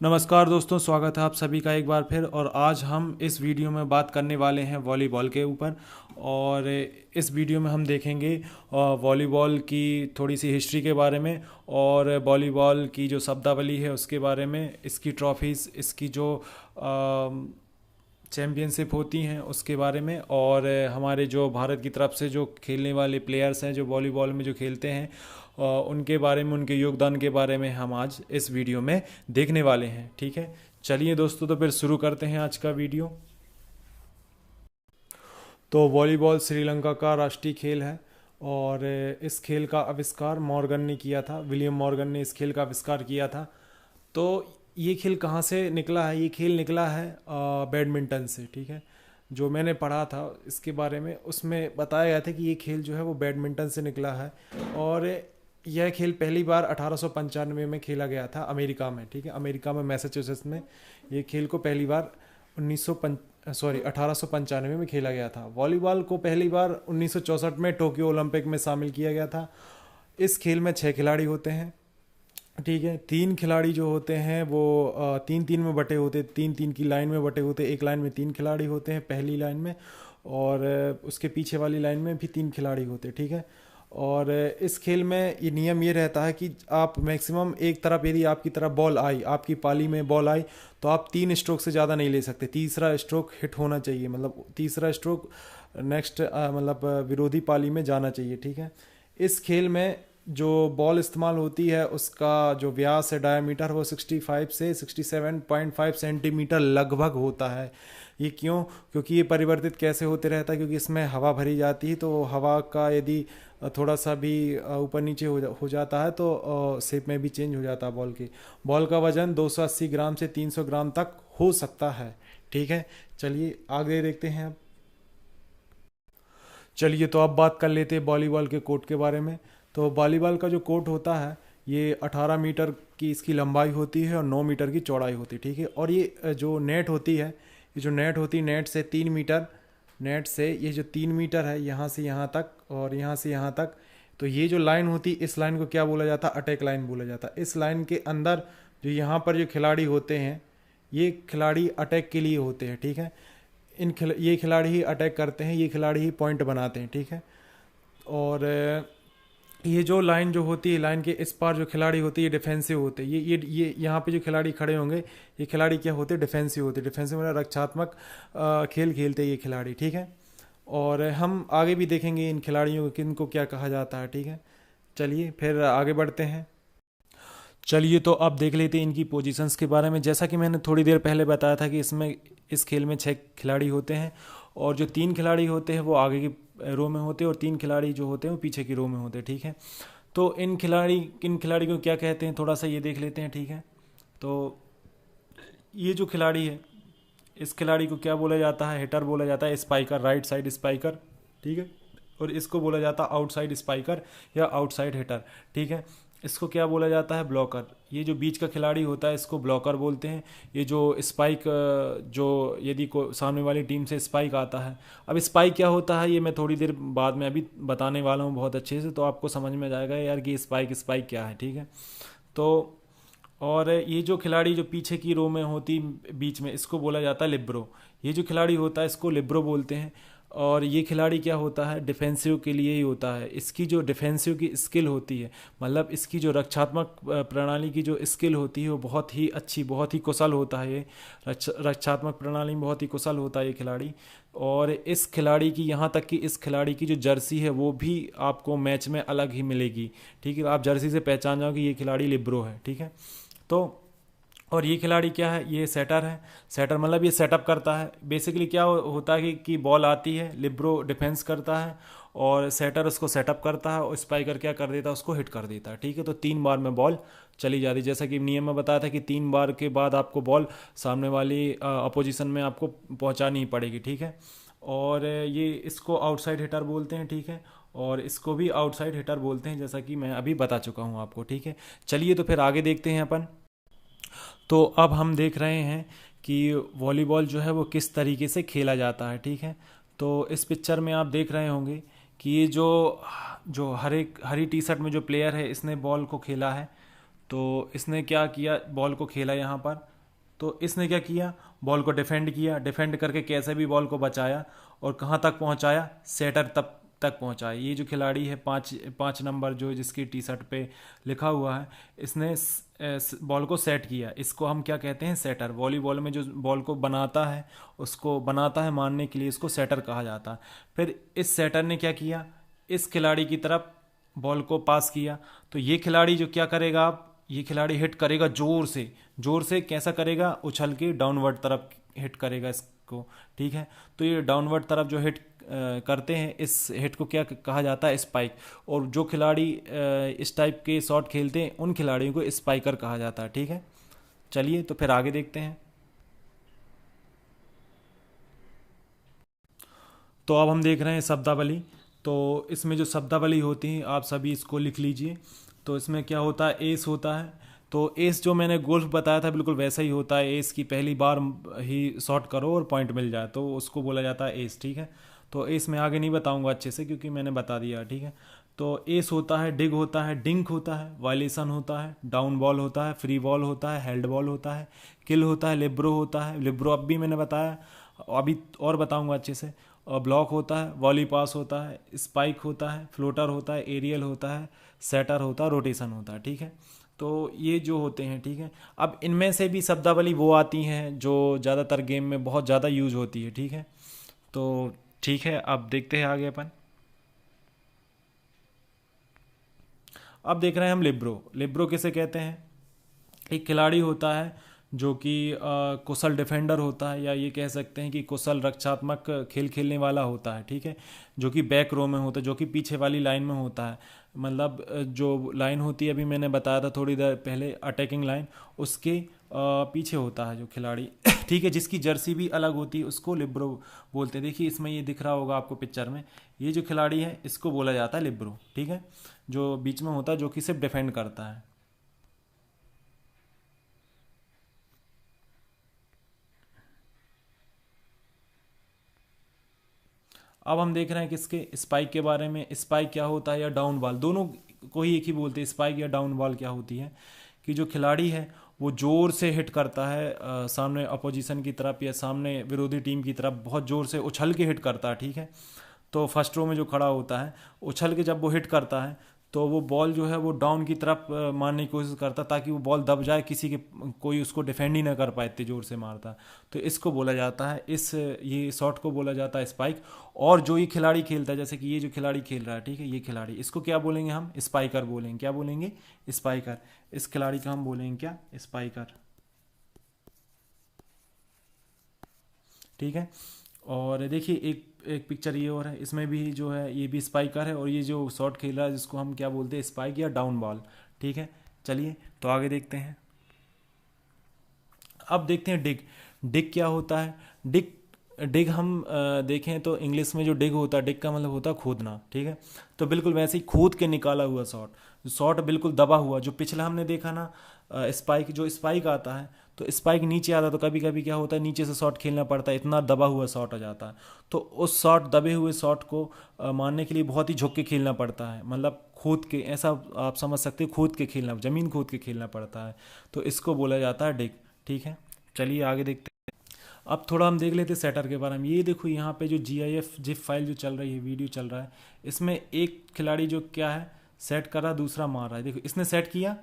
नमस्कार दोस्तों, स्वागत है आप सभी का एक बार फिर। और आज हम इस वीडियो में बात करने वाले हैं वॉलीबॉल के ऊपर। और इस वीडियो में हम देखेंगे वॉलीबॉल की थोड़ी सी हिस्ट्री के बारे में, और वॉलीबॉल की जो शब्दावली है उसके बारे में, इसकी ट्रॉफीज़, इसकी जो चैम्पियनशिप होती हैं उसके बारे में, और हमारे जो भारत की तरफ से जो खेलने वाले प्लेयर्स हैं जो वॉलीबॉल में जो खेलते हैं उनके बारे में, उनके योगदान के बारे में हम आज इस वीडियो में देखने वाले हैं। ठीक है, चलिए दोस्तों, तो फिर शुरू करते हैं आज का वीडियो। तो वॉलीबॉल श्रीलंका का राष्ट्रीय खेल है, और इस खेल का आविष्कार मॉर्गन ने किया था। विलियम मॉर्गन ने इस खेल का आविष्कार किया था। तो ये खेल कहाँ से निकला है? ये खेल निकला है बैडमिंटन से। ठीक है, जो मैंने पढ़ा था इसके बारे में, उसमें बताया गया था कि ये खेल जो है वो बैडमिंटन से निकला है। और यह खेल पहली बार 1895 में खेला गया था अमेरिका में। ठीक है, अमेरिका में मैसाचुसेट्स में ये खेल को पहली बार 1895 में खेला गया था। वॉलीबॉल को पहली बार 1964 में टोक्यो ओलंपिक में शामिल किया गया था। इस खेल में 6 खिलाड़ी होते हैं। ठीक है, 3 खिलाड़ी जो होते हैं वो तीन तीन में बटे होते, तीन तीन की लाइन में बटे होते। एक लाइन में 3 खिलाड़ी होते हैं पहली लाइन में, और उसके पीछे वाली लाइन में भी 3 खिलाड़ी होते। ठीक है, और इस खेल में ये नियम ये रहता है कि आप मैक्सिमम एक तरफ, यदि आपकी तरफ बॉल आई, आपकी पाली में बॉल आई, तो आप 3 स्ट्रोक से ज़्यादा नहीं ले सकते। तीसरा स्ट्रोक हिट होना चाहिए, मतलब तीसरा स्ट्रोक नेक्स्ट मतलब विरोधी पाली में जाना चाहिए। ठीक है, इस खेल में जो बॉल इस्तेमाल होती है उसका जो व्यास है, डायमीटर, वो 65 से 67.5 सेंटीमीटर लगभग होता है। ये क्यों? क्योंकि ये परिवर्तित कैसे होते रहता है, क्योंकि इसमें हवा भरी जाती है, तो हवा का यदि थोड़ा सा भी ऊपर नीचे हो जाता है तो शेप में भी चेंज हो जाता है बॉल की। बॉल का वजन 280 ग्राम से 300 ग्राम तक हो सकता है। ठीक है, चलिए आगे देखते हैं अब। चलिए, तो अब बात कर लेते हैं वॉलीबॉल के कोर्ट के बारे में। तो वॉलीबॉल का जो कोर्ट होता है, ये 18 मीटर की इसकी लंबाई होती है और 9 मीटर की चौड़ाई होती है। ठीक है, और ये जो नेट होती है, ये जो नेट होती है, नेट से 3 मीटर, नेट से ये जो 3 मीटर है, यहाँ से यहाँ तक और यहाँ से यहाँ तक। तो ये जो लाइन होती, इस लाइन को क्या बोला जाता? अटैक लाइन बोला जाता। इस लाइन के अंदर जो यहाँ पर जो खिलाड़ी होते हैं, ये खिलाड़ी अटैक के लिए होते हैं। ठीक है, ये खिलाड़ी ही अटैक करते हैं, ये खिलाड़ी ही पॉइंट बनाते हैं। ठीक है, और ये जो लाइन जो होती है, लाइन के इस पार जो खिलाड़ी होते हैं ये डिफेंसिव होते हैं। ये यहाँ पे जो खिलाड़ी खड़े होंगे, ये खिलाड़ी क्या होते हैं? डिफेंसिव होते हैं। डिफेंसिव मतलब रक्षात्मक खेल खेलते हैं ये खिलाड़ी। ठीक है, और हम आगे भी देखेंगे इन खिलाड़ियों को किनको क्या कहा जाता है। ठीक है, चलिए फिर आगे बढ़ते हैं। चलिए, तो अब देख लेते हैं इनकी पोजीशंस के बारे में। जैसा कि मैंने थोड़ी देर पहले बताया था कि इसमें, इस खेल में 6 खिलाड़ी होते हैं, और जो 3 खिलाड़ी होते हैं वो आगे की रो में होते हैं, और 3 खिलाड़ी जो होते हैं वो पीछे की रो में होते हैं। ठीक है, तो इन खिलाड़ी को क्या कहते हैं, थोड़ा सा ये देख लेते हैं। ठीक है, तो ये जो खिलाड़ी है, इस खिलाड़ी को क्या बोला जाता है? हिटर बोला जाता है, स्पाइकर, राइट साइड स्पाइकर। ठीक है, और इसको बोला जाता है आउटसाइड स्पाइकर या आउटसाइड हिटर। ठीक है, इसको क्या बोला जाता है? ब्लॉकर। ये जो बीच का खिलाड़ी होता है इसको ब्लॉकर बोलते हैं। ये जो स्पाइक, जो यदि को सामने वाली टीम से स्पाइक आता है, अब स्पाइक क्या होता है ये मैं थोड़ी देर बाद में अभी बताने वाला हूँ बहुत अच्छे से, तो आपको समझ में जाएगा यार कि स्पाइक स्पाइक क्या है। ठीक है, तो और ये जो खिलाड़ी जो पीछे की रो में होती, बीच में, इसको बोला जाता है लिब्रो। ये जो खिलाड़ी होता है इसको लिब्रो बोलते हैं। और ये खिलाड़ी क्या होता है? डिफेंसिव के लिए ही होता है। इसकी जो डिफेंसिव की स्किल होती है, मतलब इसकी जो रक्षात्मक प्रणाली की जो स्किल होती है वो बहुत ही अच्छी, बहुत ही कुशल होता है। ये रक्षात्मक प्रणाली में बहुत ही कुशल होता है ये खिलाड़ी। और इस खिलाड़ी की, यहाँ तक कि इस खिलाड़ी की जो जर्सी है वो भी आपको मैच में अलग ही मिलेगी। ठीक है, आप जर्सी से पहचान जाओगे ये खिलाड़ी लिब्रो है। ठीक है, तो और ये खिलाड़ी क्या है? ये सेटर है। सेटर मतलब ये सेटअप करता है। बेसिकली क्या होता है कि बॉल आती है, लिब्रो डिफेंस करता है और सेटर उसको सेटअप करता है, और स्पाइकर क्या कर देता है? उसको हिट कर देता है। ठीक है, तो 3 बार में बॉल चली जाती है। जैसा कि नियम में बताया था कि 3 बार के बाद आपको बॉल सामने वाली अपोजिशन में आपको पहुंचानी ही पड़ेगी। ठीक है, और ये इसको आउटसाइड हिटर बोलते हैं। ठीक है, और इसको भी आउटसाइड हिटर बोलते हैं, जैसा कि मैं अभी बता चुका हूँ आपको। ठीक है, चलिए तो फिर आगे देखते हैं अपन। तो अब हम देख रहे हैं कि वॉलीबॉल जो है वो किस तरीके से खेला जाता है। ठीक है, तो इस पिक्चर में आप देख रहे होंगे कि ये जो जो हरी टी शर्ट में जो प्लेयर है, इसने बॉल को खेला है। तो इसने क्या किया? बॉल को खेला यहाँ पर, तो इसने क्या किया, बॉल को डिफेंड किया, डिफेंड करके कैसे भी बॉल को बचाया और कहाँ तक पहुँचाया, सेटर तक पहुँचाया। ये जो खिलाड़ी है 5 नंबर जो जिसकी टी शर्ट पे लिखा हुआ है, इसने बॉल को सेट किया। इसको हम क्या कहते हैं, सेटर। वॉलीबॉल में जो बॉल को बनाता है, उसको बनाता है मारने के लिए, इसको सेटर कहा जाता है। फिर इस सेटर ने क्या किया, इस खिलाड़ी की तरफ बॉल को पास किया। तो ये खिलाड़ी जो क्या करेगा, अब ये खिलाड़ी हिट करेगा जोर से कैसा करेगा, उछल के डाउनवर्ड तरफ हिट करेगा इसको, ठीक है। तो ये डाउनवर्ड तरफ जो हिट करते हैं, इस हिट को क्या कहा जाता है, स्पाइक। और जो खिलाड़ी इस टाइप के शॉट खेलते हैं, उन खिलाड़ियों को स्पाइकर कहा जाता है, ठीक है। चलिए तो फिर आगे देखते हैं। तो अब हम देख रहे हैं शब्दावली। तो इसमें जो शब्दावली होती है, आप सभी इसको लिख लीजिए। तो इसमें क्या होता है, एस होता है। तो एस जो मैंने गोल्फ बताया था बिल्कुल वैसा ही होता है। एस की पहली बार ही शॉट करो और पॉइंट मिल जाए तो उसको बोला जाता है एस, ठीक है। तो एस मैं आगे नहीं बताऊंगा अच्छे से क्योंकि मैंने बता दिया, ठीक है। तो एस होता है, डिग होता है, डिंक होता है, वायलेशन होता है, डाउन बॉल होता है, फ्री बॉल होता है, हेल्ड बॉल होता है, किल होता है, लिब्रो होता है। लिब्रो अब भी मैंने बताया, अभी और बताऊंगा अच्छे से। और ब्लॉक होता है, वॉली पास होता है, स्पाइक होता है, फ्लोटर होता है, एरियल होता है, सेटर होता है, रोटेशन होता है, ठीक है। तो ये जो होते हैं, ठीक है। अब इनमें से भी शब्दावली वो आती हैं जो ज़्यादातर गेम में बहुत ज़्यादा यूज होती है, ठीक है। तो ठीक है, अब देखते हैं आगे अपन। अब देख रहे हैं हम लिब्रो। लिब्रो किसे कहते हैं, एक खिलाड़ी होता है जो कि कुशल डिफेंडर होता है, या ये कह सकते हैं कि कुशल रक्षात्मक खेल खेलने वाला होता है, ठीक है। जो कि बैक रो में होता है, जो कि पीछे वाली लाइन में होता है। मतलब जो लाइन होती है, अभी मैंने बताया था थोड़ी देर पहले, अटैकिंग लाइन, उसके पीछे होता है जो खिलाड़ी ठीक है। जिसकी जर्सी भी अलग होती है उसको लिब्रो बोलते हैं। देखिए इसमें ये दिख रहा होगा आपको पिक्चर में, ये जो खिलाड़ी है इसको बोला जाता है लिब्रो, ठीक है। जो बीच में होता है, जो कि सिर्फ डिफेंड करता है। अब हम देख रहे हैं किसके, स्पाइक के बारे में। स्पाइक क्या होता है, या डाउन बॉल, दोनों को ही एक ही बोलते हैं। स्पाइक या डाउन बॉल क्या होती है कि जो खिलाड़ी है वो जोर से हिट करता है सामने अपोजिशन की तरफ या सामने विरोधी टीम की तरफ, बहुत जोर से उछल के हिट करता है, ठीक है। तो फर्स्ट रो में जो खड़ा होता है, उछल के जब वो हिट करता है तो वो बॉल जो है वो डाउन की तरफ मारने की कोशिश करता, ताकि वो बॉल दब जाए, किसी के कोई उसको डिफेंड ही ना कर पाए, इतनी जोर से मारता। तो इसको बोला जाता है, इस ये शॉट को बोला जाता है स्पाइक। और जो ये खिलाड़ी खेलता है, जैसे कि ये जो खिलाड़ी खेल रहा है, ठीक है, ये खिलाड़ी, इसको क्या बोलेंगे हम, स्पाइकर बोलेंगे। क्या बोलेंगे, स्पाइकर। इस खिलाड़ी का हम बोलेंगे क्या, स्पाइकर, ठीक है। और देखिए एक एक पिक्चर ये और है, इसमें भी जो है ये भी स्पाइकर है, और ये जो शॉट खेल रहा है जिसको हम क्या बोलते हैं, स्पाइक या डाउन बॉल, ठीक है। चलिए तो आगे देखते हैं। अब देखते हैं डिग। डिग क्या होता है, डिग, डिग हम देखें तो इंग्लिश में जो डिग होता है, डिग का मतलब होता है खोदना, ठीक है। तो बिल्कुल वैसे ही खोद के निकाला हुआ शॉट, शॉट बिल्कुल दबा हुआ। जो पिछला हमने देखा ना, स्पाइक, जो स्पाइक आता है, तो स्पाइक नीचे आता है, तो कभी कभी क्या होता है, नीचे से शॉट खेलना पड़ता है, इतना दबा हुआ शॉट आ जाता है। तो उस शॉट, दबे हुए शॉट को मारने के लिए बहुत ही झुक के खेलना पड़ता है, मतलब खोद के, ऐसा आप समझ सकते हो, खोद के खेलना, ज़मीन खोद के खेलना पड़ता है। तो इसको बोला जाता है डिग, ठीक है। चलिए आगे देखते हैं। अब थोड़ा हम देख लेते हैं सेटर के बारे में। ये देखो यहाँ पे जो GIF जिप फाइल जो चल रही है, वीडियो चल रहा है, इसमें एक खिलाड़ी जो क्या है, सेट कर रहा, दूसरा मार रहा है। देखो इसने सेट किया,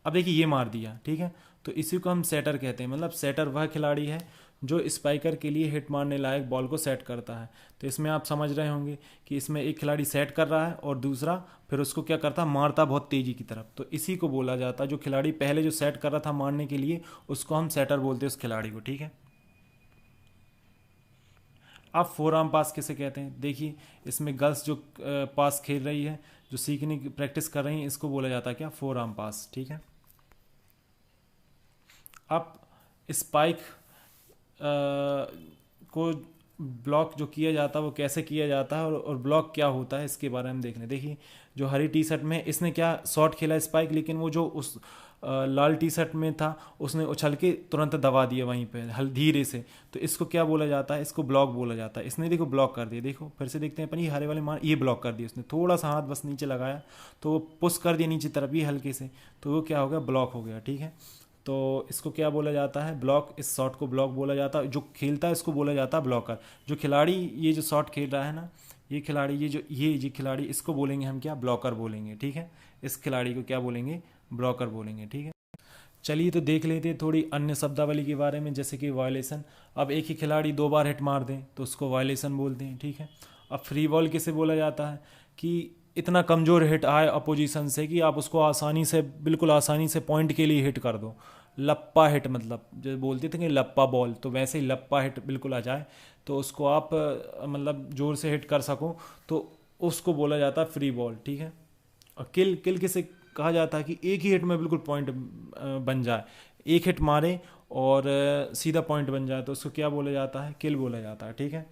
अब देखिए ये मार दिया, ठीक है। तो इसी को हम सेटर कहते हैं। मतलब सेटर वह खिलाड़ी है जो स्पाइकर के लिए हिट मारने लायक बॉल को सेट करता है। तो इसमें आप समझ रहे होंगे कि इसमें एक खिलाड़ी सेट कर रहा है और दूसरा फिर उसको क्या करता है, मारता बहुत तेजी की तरफ। तो इसी को बोला जाता है, जो खिलाड़ी पहले जो सेट कर रहा था मारने के लिए, उसको हम सेटर बोलते हैं, उस खिलाड़ी को, ठीक है। अब फोर आर्म पास किसे कहते हैं, देखिए इसमें गर्ल्स जो पास खेल रही है, जो सीखने की प्रैक्टिस कर रही हैं, इसको बोला जाता है क्या, फोर आर्म पास, ठीक है। अब स्पाइक को ब्लॉक जो किया जाता है वो कैसे किया जाता है, और ब्लॉक क्या होता है, इसके बारे में देख लें। देखिए जो हरी टी शर्ट में, इसने क्या शॉट खेला स्पाइक, लेकिन वो जो उस लाल टी शर्ट में था उसने उछल के तुरंत दबा दिया वहीं पे हल धीरे से। तो इसको क्या बोला जाता है, इसको ब्लॉक बोला जाता है। इसने देखो ब्लॉक कर दिया, देखो फिर से देखते हैं अपन, ये हरे वाले मान, ये ब्लॉक कर दिया उसने, थोड़ा सा हाथ बस नीचे लगाया तो वो पुश कर दिया नीचे तरफ, ये हल्के से, तो वो क्या हो गया, ब्लॉक हो गया, ठीक है। तो इसको क्या बोला जाता है, ब्लॉक। इस शॉट को ब्लॉक बोला जाता है। जो खेलता है इसको बोला जाता है ब्लॉकर। जो खिलाड़ी ये जो शॉट खेल रहा है ना, ये खिलाड़ी, ये खिलाड़ी, इसको बोलेंगे हम क्या, ब्लॉकर बोलेंगे, ठीक है। इस खिलाड़ी को क्या बोलेंगे, ब्लॉकर बोलेंगे, ठीक है। चलिए तो देख लेते हैं थोड़ी अन्य शब्दावली के बारे में, जैसे कि वायलेशन। अब एक ही खिलाड़ी 2 बार हिट मार दें तो उसको वायलेशन बोलते हैं, ठीक है। अब फ्री बॉल किसे बोला जाता है, कि इतना कमज़ोर हिट आए अपोजिशन से कि आप उसको आसानी से, बिल्कुल आसानी से पॉइंट के लिए हिट कर दो। लप्पा हिट, मतलब जो बोलते थे कि लप्पा बॉल, तो वैसे ही लप्पा हिट बिल्कुल आ जाए तो उसको आप मतलब ज़ोर से हिट कर सको, तो उसको बोला जाता है फ्री बॉल, ठीक है। और किल, किल किसे कहा जाता है, कि एक ही हिट में बिल्कुल पॉइंट बन जाए, एक हिट मारे और सीधा पॉइंट बन जाए, तो उसको क्या बोला जाता है, किल बोला जाता है, ठीक है।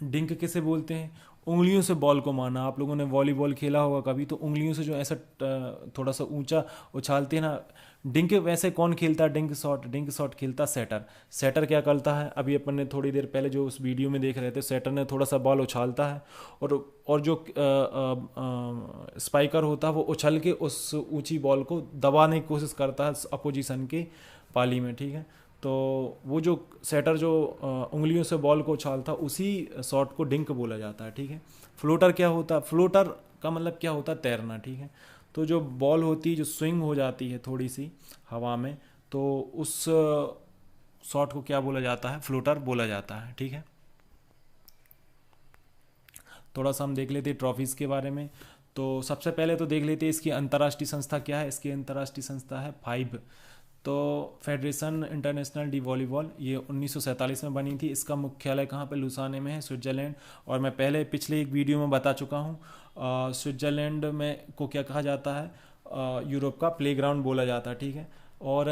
डिंक किसे बोलते हैं, उंगलियों से बॉल को मारना। आप लोगों ने वॉलीबॉल खेला होगा कभी, तो उंगलियों से जो ऐसा थोड़ा सा ऊंचा उछालते हैं ना, डिंक। वैसे कौन खेलता है डिंक शॉट, डिंक शॉट खेलता सेटर। सेटर क्या करता है, अभी अपन ने थोड़ी देर पहले जो उस वीडियो में देख रहे थे, सेटर ने थोड़ा सा बॉल उछालता है और जो स्पाइकर होता है वो उछल के उस ऊंची बॉल को दबाने की कोशिश करता है अपोजिशन के पाली में, ठीक है। तो वो जो सेटर जो उंगलियों से बॉल को उछालता, उसी शॉट को डिंक बोला जाता है, ठीक है। फ्लोटर क्या होता है, फ्लोटर का मतलब क्या होता है, तैरना, ठीक है। तो जो बॉल होती है, जो स्विंग हो जाती है थोड़ी सी हवा में, तो उस शॉट को क्या बोला जाता है, फ्लोटर बोला जाता है, ठीक है। थोड़ा सा हम देख लेते हैं ट्रॉफीज़ के बारे में। तो सबसे पहले तो देख लेते हैं इसकी अंतर्राष्ट्रीय संस्था क्या है। इसकी अंतर्राष्ट्रीय संस्था है फाइव। तो फेडरेशन इंटरनेशनल डी वॉलीबॉल, ये 1947 में बनी थी। इसका मुख्यालय कहाँ पे, लुसाने में है, स्विट्जरलैंड। और मैं पहले पिछले एक वीडियो में बता चुका हूँ, स्विट्जरलैंड में को क्या कहा जाता है, यूरोप का प्लेग्राउंड बोला जाता है, ठीक है। और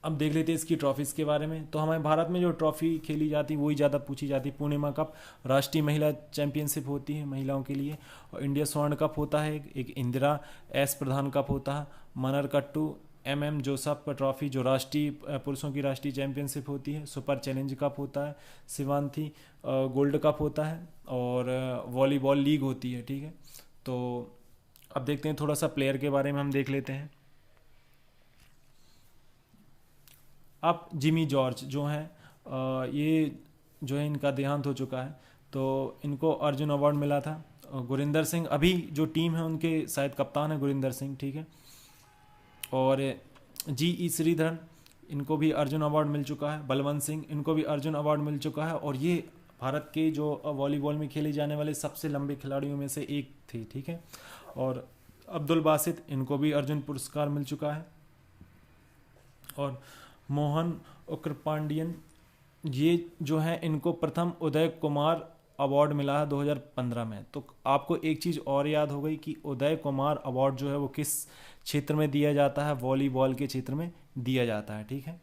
अब देख लेते हैं इसकी ट्रॉफीज़ के बारे में। तो हमारे भारत में जो ट्रॉफ़ी खेली जाती है वही ज़्यादा पूछी जाती है। पूर्णिमा कप राष्ट्रीय महिला चैंपियनशिप होती है महिलाओं के लिए, और इंडिया स्वर्ण कप होता है, एक इंदिरा एस प्रधान कप होता है, मनरकट्टू MM जोसफ ट्रॉफी जो राष्ट्रीय पुरुषों की राष्ट्रीय चैंपियनशिप होती है, सुपर चैलेंज कप होता है, शिवांथी गोल्ड कप होता है, और वॉलीबॉल लीग होती है, ठीक है। तो अब देखते हैं थोड़ा सा प्लेयर के बारे में हम देख लेते हैं। अब जिमी जॉर्ज जो हैं, ये जो है इनका देहांत हो चुका है, तो इनको अर्जुन अवार्ड मिला था। गुरिंदर सिंह अभी जो टीम है उनके शायद कप्तान है गुरिंदर सिंह, ठीक है। और GE श्रीधरन, इनको भी अर्जुन अवार्ड मिल चुका है। बलवंत सिंह, इनको भी अर्जुन अवार्ड मिल चुका है, और ये भारत के जो वॉलीबॉल में खेले जाने वाले सबसे लंबे खिलाड़ियों में से एक थे, ठीक है। और अब्दुल बासित, इनको भी अर्जुन पुरस्कार मिल चुका है। और मोहन उग्रपांडियन, ये जो है इनको प्रथम उदय कुमार अवार्ड मिला है 2015 में। तो आपको एक चीज़ और याद हो गई कि उदय कुमार अवार्ड जो है वो किस क्षेत्र में दिया जाता है, वॉलीबॉल के क्षेत्र में दिया जाता है, ठीक है।